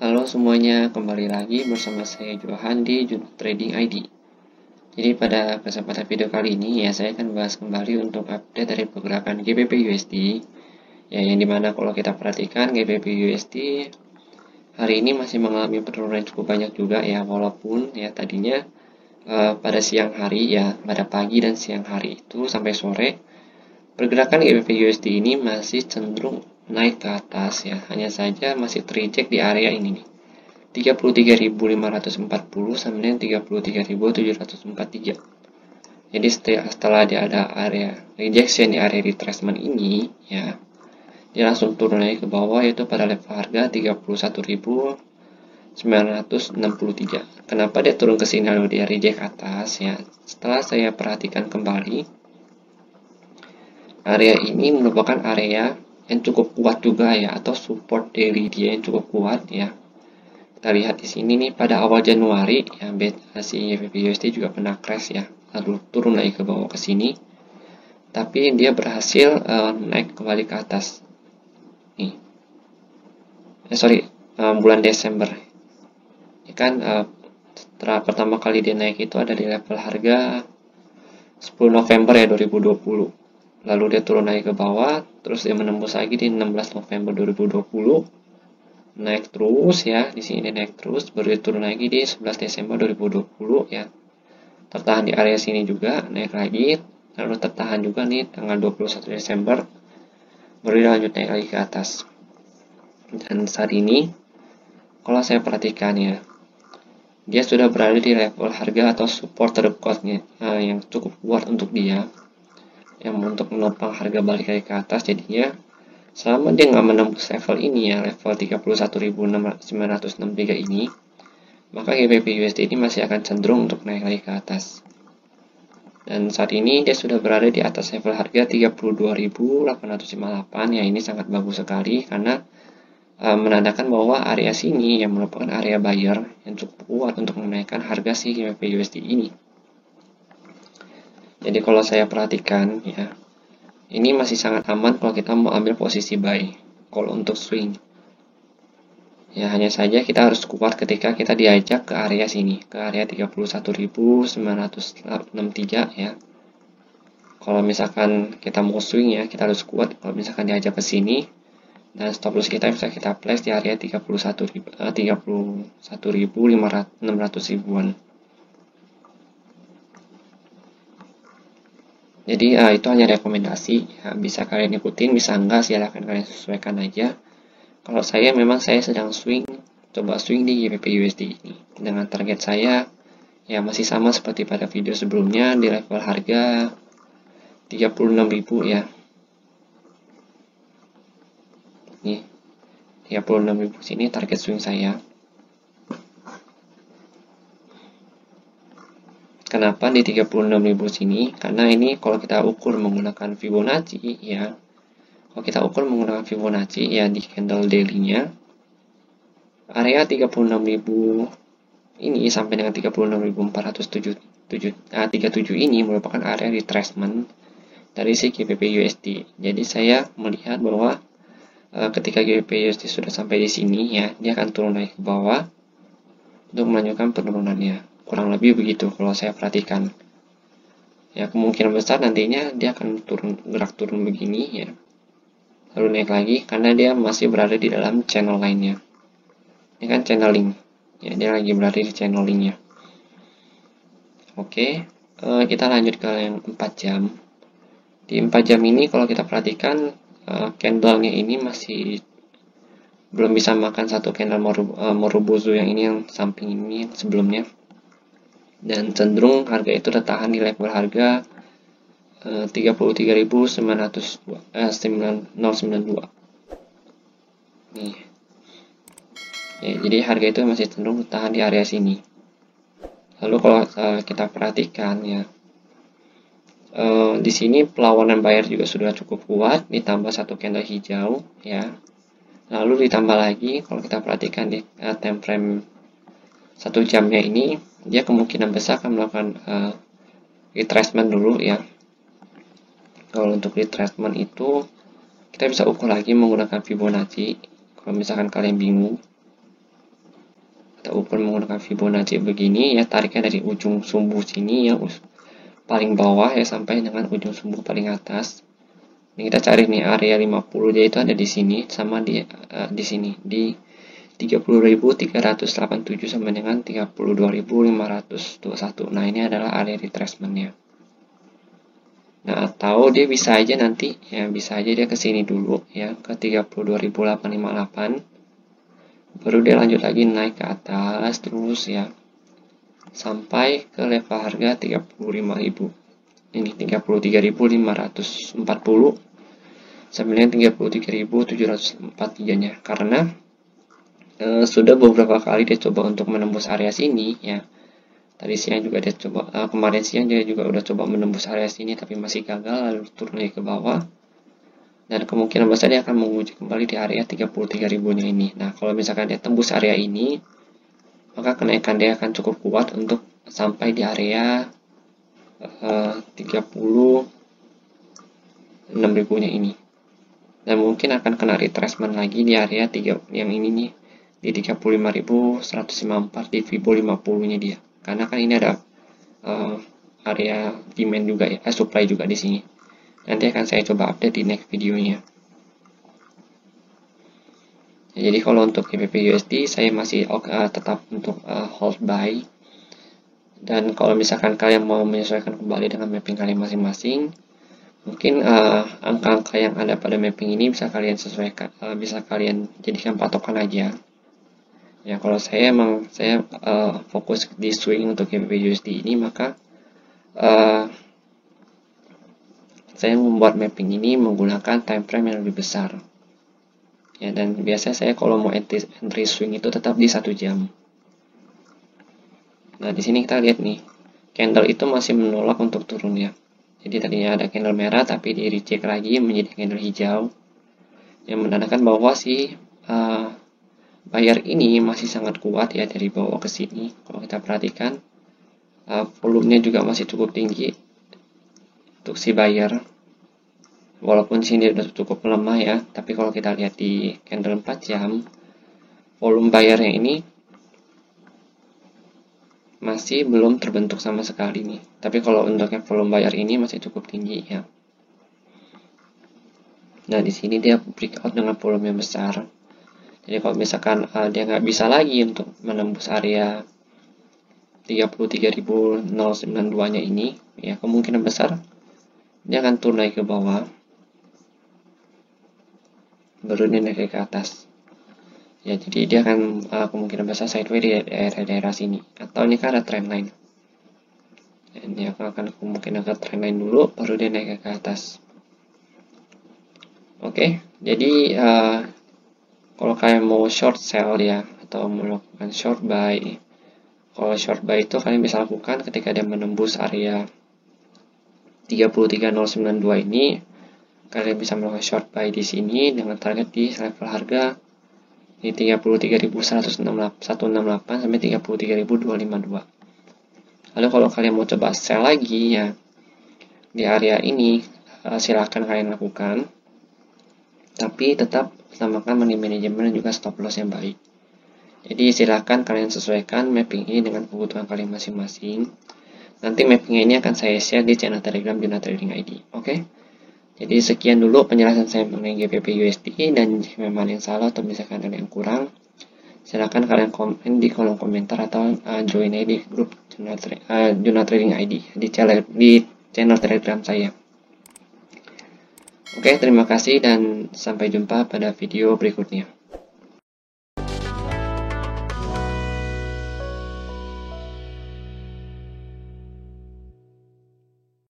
Halo semuanya, kembali lagi bersama saya Johan di Junuk Trading ID. Jadi pada kesempatan video kali ini ya saya akan bahas kembali untuk update dari pergerakan GBP USD. Ya yang dimana kalau kita perhatikan GBP USD hari ini masih mengalami penurunan cukup banyak juga ya, walaupun ya tadinya pada siang hari ya, pada pagi dan siang hari itu sampai sore pergerakan GBP USD ini masih cenderung naik ke atas ya, hanya saja masih terjek di area ini nih. 33.540 sampai dengan 33.743. Jadi setelah dia ada area rejection di area retracement ini ya, dia langsung turun lagi ke bawah yaitu pada level harga 31.963. Kenapa dia turun ke sini lalu dia reject atas ya? Setelah saya perhatikan kembali, area ini merupakan area yang cukup kuat juga ya, atau support daily dia yang cukup kuat ya. Kita lihat di sini nih pada awal Januari ya, si GBP USD juga pernah crash ya, lalu turun lagi ke bawah ke sini, tapi dia berhasil naik kembali ke atas nih. Bulan Desember ya kan, setelah pertama kali dia naik itu ada di level harga 10 November ya 2020. Lalu dia turun lagi ke bawah, terus dia menembus lagi di 16 November 2020. Naik terus ya, di sini dia naik terus, baru dia turun lagi di 11 Desember 2020 ya. Tertahan di area sini juga, naik lagi, lalu tertahan juga nih tanggal 21 Desember, baru dia lanjut naik lagi ke atas. Dan saat ini, kalau saya perhatikan ya, dia sudah berada di level harga atau support terdekatnya yang cukup kuat untuk dia, yang untuk menopang harga balik lagi ke atas. Jadinya selama dia nggak menembus level ini ya, level 31.963 ini, maka GBP USD ini masih akan cenderung untuk naik lagi ke atas. Dan saat ini dia sudah berada di atas level harga 32.858 ya, ini sangat bagus sekali karena menandakan bahwa area sini yang merupakan area buyer yang cukup kuat untuk menaikkan harga si GBP USD ini. Jadi kalau saya perhatikan ya, ini masih sangat aman kalau kita mau ambil posisi buy. Kalau untuk swing ya, hanya saja kita harus kuat ketika kita diajak ke area sini, ke area 31.963 ya. Kalau misalkan kita mau swing ya, kita harus kuat kalau misalkan diajak ke sini, dan stop loss kita bisa kita place di area 31.600 ribuan. Jadi itu hanya rekomendasi ya, bisa kalian ikutin, bisa enggak, silahkan kalian sesuaikan aja. Kalau saya memang saya sedang coba swing di GBP USD ini dengan target saya ya masih sama seperti pada video sebelumnya di level harga 36.000 ya. Nih 36.000 sini target swing saya. Kenapa di 36.000 sini? Karena ini kalau kita ukur menggunakan Fibonacci ya. Kalau kita ukur menggunakan Fibonacci ya di candle daily-nya, area 36.000 ini sampai dengan 36.437 ini merupakan area retracement dari si GBP USD. Jadi saya melihat bahwa ketika GBP USD sudah sampai di sini ya, dia akan turun lagi ke bawah untuk melanjutkan penurunannya. Kurang lebih begitu kalau saya perhatikan. Ya kemungkinan besar nantinya dia akan gerak turun begini ya, lalu naik lagi karena dia masih berada di dalam channel lainnya. Ini kan channeling ya, dia lagi berada di channelingnya. Oke, kita lanjut ke yang 4 jam. Di 4 jam ini kalau kita perhatikan candlenya ini masih belum bisa makan satu candle Morobozu yang ini, yang samping ini sebelumnya, dan cenderung harga itu tertahan di level harga 33.992 nih ya, jadi harga itu masih cenderung tertahan di area sini. Lalu kalau kita perhatikan ya, di sini perlawanan buyer juga sudah cukup kuat, ditambah satu candle hijau ya. Lalu ditambah lagi kalau kita perhatikan di time frame 1 jamnya ini, dia kemungkinan besar akan melakukan retracement dulu ya. Kalau untuk retracement itu kita bisa ukur lagi menggunakan Fibonacci kalau misalkan kalian bingung. ukur menggunakan Fibonacci begini ya, tariknya dari ujung sumbu sini yang paling bawah ya sampai dengan ujung sumbu paling atas. Ini kita cari nih area 50, jadi itu ada di sini sama di sini di 30.387 sampai dengan 32.521. Nah, ini adalah area retracement-nya. Nah, atau dia bisa aja nanti ya, bisa aja dia ke sini dulu ya, ke 32.858. Baru dia lanjut lagi naik ke atas terus ya, sampai ke level harga 35.000. Ini 33.540 sampai dengan 33.743 nya, karena sudah beberapa kali dia coba untuk menembus area sini ya. Tadi siang juga dia coba, kemarin siang dia juga udah coba menembus area sini tapi masih gagal, lalu turun lagi ke bawah. Dan kemungkinan besar dia akan menguji kembali di area 33.000-nya ini. Nah, kalau misalkan dia tembus area ini, maka kenaikan dia akan cukup kuat untuk sampai di area 36.000-nya ini. Dan mungkin akan kena retracement lagi di area 3 yang ini nih, di 35.154 di Fibo 50-nya dia. Karena kan ini ada area demand juga ya, supply juga di sini. Nanti akan saya coba update di next videonya. Ya, jadi kalau untuk GBP USD saya masih tetap untuk hold buy. Dan kalau misalkan kalian mau menyesuaikan kembali dengan mapping kalian masing-masing, mungkin angka-angka yang ada pada mapping ini bisa kalian sesuaikan, bisa kalian jadikan patokan aja. Ya, kalau saya fokus di swing untuk GBP USD ini, maka saya membuat mapping ini menggunakan time frame yang lebih besar. Ya, dan biasanya saya kalau mau entry swing itu tetap di 1 jam. Nah, di sini kita lihat nih, candle itu masih menolak untuk turun ya. Jadi tadinya ada candle merah tapi di reject lagi menjadi candle hijau, yang menandakan bahwa si buyer ini masih sangat kuat ya dari bawah ke sini. Kalau kita perhatikan, volumenya juga masih cukup tinggi untuk si buyer. Walaupun sini sudah cukup melemah ya, tapi kalau kita lihat di candle 4 jam, volume buyernya ini masih belum terbentuk sama sekali nih. Tapi kalau untuk yang volume buyer ini masih cukup tinggi ya. Nah, di sini dia breakout dengan volume yang besar. Jadi kalau misalkan dia nggak bisa lagi untuk menembus area 33.092-nya ini, ya kemungkinan besar dia akan turun naik ke bawah. Baru dia naik ke atas. Ya, jadi dia akan kemungkinan besar sideways di daerah sini. Atau ini kan ada trendline. Ini akan kemungkinan ke trendline dulu, baru dia naik ke atas. Oke, jadi kalau kalian mau short sell ya, atau melakukan short buy, kalau short buy itu kalian bisa lakukan ketika dia menembus area 33.092 ini. Kalian bisa melakukan short buy di sini dengan target di level harga di 33.168 sampai 33.252. Lalu kalau kalian mau coba sell lagi ya di area ini, silahkan kalian lakukan, tapi tetap utamakan money management dan juga stop loss yang baik. Jadi silahkan kalian sesuaikan mapping ini dengan kebutuhan kalian masing-masing. Nanti mappingnya ini akan saya share di channel Telegram Juna Trading ID. Oke? Jadi sekian dulu penjelasan saya mengenai GBP USD, dan jika memang yang salah atau misalkan ada yang kurang, silahkan kalian komen di kolom komentar atau join aja di grup Juna Trading ID di channel Telegram saya. Oke, terima kasih dan sampai jumpa pada video berikutnya.